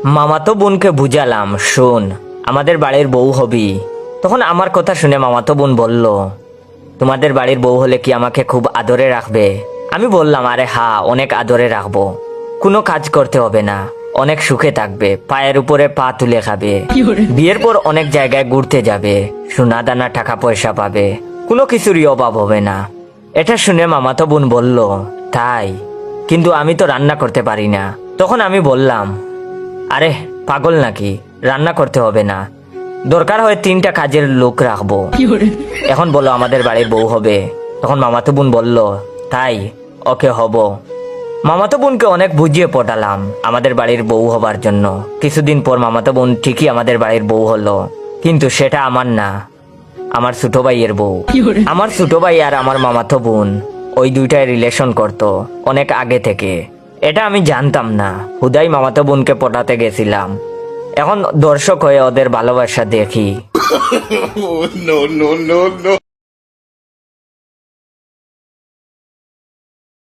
মামাতো বোনকে বুঝালাম, শোন আমাদের বাড়ির বউ হবি। তখন আমার কথা শুনে মামাতো বোন বলল, তোমাদের বাড়ির বউ হলে কি আমাকে খুব আদরে রাখবে? আমি বললাম, আরে হ্যাঁ, অনেক আদরে রাখবো। কোনো কাজ করতে হবে না, অনেক সুখে থাকবে, পায়ের উপরে পা তুলে খাবে, বিয়ের পর অনেক জায়গায় ঘুরতে যাবে, সোনা দানা টাকা পয়সা পাবে, কোনো কিছুরই অভাব হবে না। এটা শুনে মামাতো বোন বলল, তাই? কিন্তু আমি তো রান্না করতে পারি না। তখন আমি বললাম, আরে পাগল নাকি, রান্না করতে হবে না, দরকার হয় 3টা কাজের লোক রাখবো। এখন বলো আমাদের বাড়ির বউ হবে? তখন মামাতো বোন বলল, তাই, ওকে হব। মামাতো বোনকে অনেক বুঝিয়ে পটালাম আমাদের বাড়ির বউ হবার জন্য। কিছুদিন পর মামাতো বোন ঠিকই আমাদের বাড়ির বউ হলো, কিন্তু সেটা আমার না, আমার ছোট ভাইয়ের বউ। আমার ছোট ভাই আর আমার মামাতো বোন ওই দুইটাই রিলেশন করতো অনেক আগে থেকে। এটা আমি জানতাম না, হুদাই মামাতো বোনকে পটাতে গেছিলাম। এখন দর্শক হয়ে ওদের ভালোবাসা দেখি। No, no, no, no.